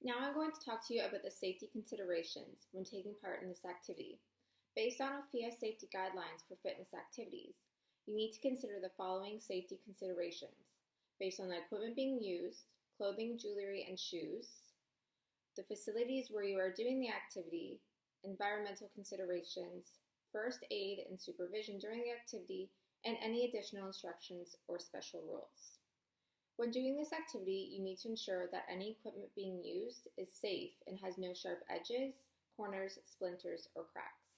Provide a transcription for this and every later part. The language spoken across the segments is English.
Now I'm going to talk to you about the safety considerations when taking part in this activity. Based on OFIA safety guidelines for fitness activities, you need to consider the following safety considerations based on the equipment being used, clothing, jewelry, and shoes, the facilities where you are doing the activity, environmental considerations, first aid and supervision during the activity, and any additional instructions or special rules. When doing this activity, you need to ensure that any equipment being used is safe and has no sharp edges, corners, splinters, or cracks.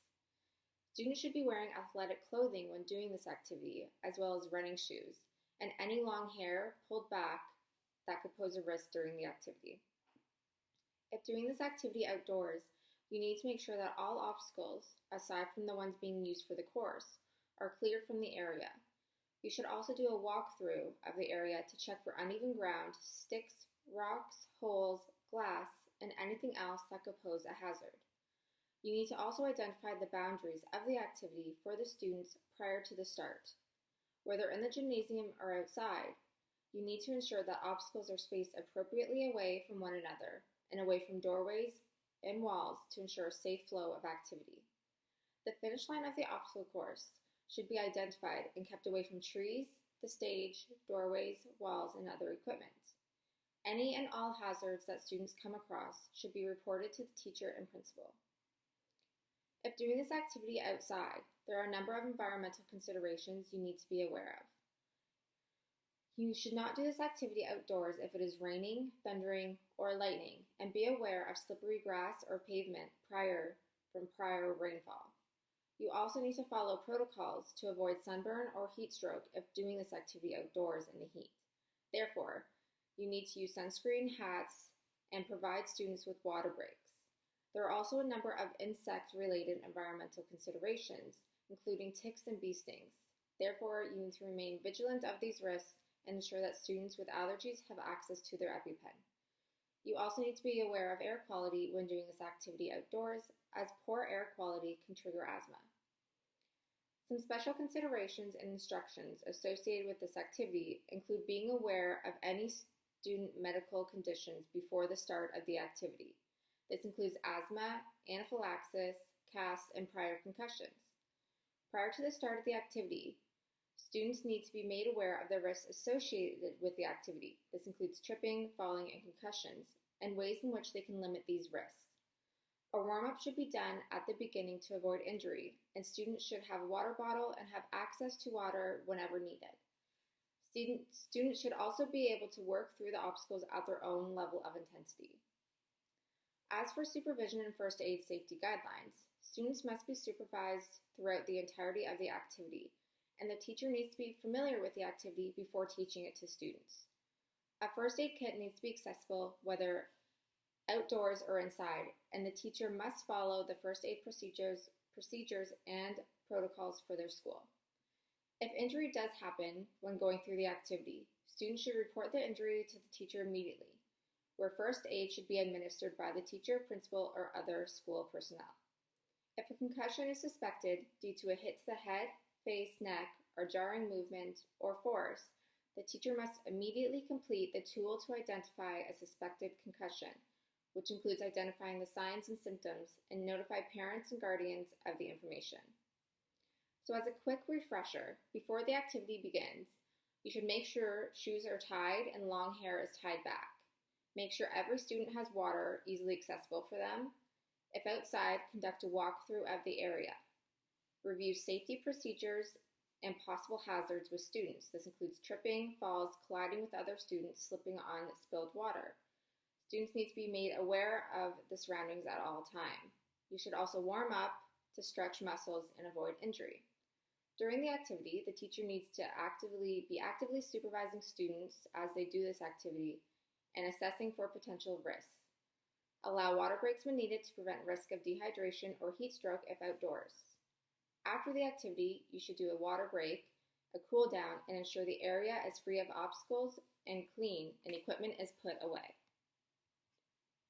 Students should be wearing athletic clothing when doing this activity, as well as running shoes, and any long hair pulled back that could pose a risk during the activity. If doing this activity outdoors, you need to make sure that all obstacles, aside from the ones being used for the course, are cleared from the area. You should also do a walkthrough of the area to check for uneven ground, sticks, rocks, holes, glass, and anything else that could pose a hazard. You need to also identify the boundaries of the activity for the students prior to the start. Whether in the gymnasium or outside, you need to ensure that obstacles are spaced appropriately away from one another and away from doorways and walls to ensure a safe flow of activity. The finish line of the obstacle course should be identified and kept away from trees, the stage, doorways, walls, and other equipment. Any and all hazards that students come across should be reported to the teacher and principal. If doing this activity outside, there are a number of environmental considerations you need to be aware of. You should not do this activity outdoors if it is raining, thundering, or lightning, and be aware of slippery grass or pavement from prior rainfall. You also need to follow protocols to avoid sunburn or heat stroke if doing this activity outdoors in the heat. Therefore, you need to use sunscreen, hats, and provide students with water breaks. There are also a number of insect-related environmental considerations, including ticks and bee stings. Therefore, you need to remain vigilant of these risks and ensure that students with allergies have access to their EpiPen. You also need to be aware of air quality when doing this activity outdoors, as poor air quality can trigger asthma. Some special considerations and instructions associated with this activity include being aware of any student medical conditions before the start of the activity. This includes asthma, anaphylaxis, CAS, and prior concussions. Prior to the start of the activity, students need to be made aware of the risks associated with the activity. This includes tripping, falling, and concussions, and ways in which they can limit these risks. A warm-up should be done at the beginning to avoid injury, and students should have a water bottle and have access to water whenever needed. Students should also be able to work through the obstacles at their own level of intensity. As for supervision and first aid safety guidelines, students must be supervised throughout the entirety of the activity, and the teacher needs to be familiar with the activity before teaching it to students. A first aid kit needs to be accessible whether outdoors or inside, and the teacher must follow the first aid procedures and protocols for their school. If injury does happen when going through the activity, students should report the injury to the teacher immediately, where first aid should be administered by the teacher, principal, or other school personnel. If a concussion is suspected due to a hit to the head, face, neck, or jarring movement or force, the teacher must immediately complete the tool to identify a suspected concussion, which includes identifying the signs and symptoms, and notify parents and guardians of the information. So as a quick refresher, before the activity begins, you should make sure shoes are tied and long hair is tied back. Make sure every student has water easily accessible for them. If outside, conduct a walkthrough of the area. Review safety procedures and possible hazards with students. This includes tripping, falls, colliding with other students, slipping on spilled water. Students need to be made aware of the surroundings at all times. You should also warm up to stretch muscles and avoid injury. During the activity, the teacher needs to be actively supervising students as they do this activity and assessing for potential risks. Allow water breaks when needed to prevent risk of dehydration or heat stroke if outdoors. After the activity, you should do a water break, a cool down, and ensure the area is free of obstacles and clean and equipment is put away.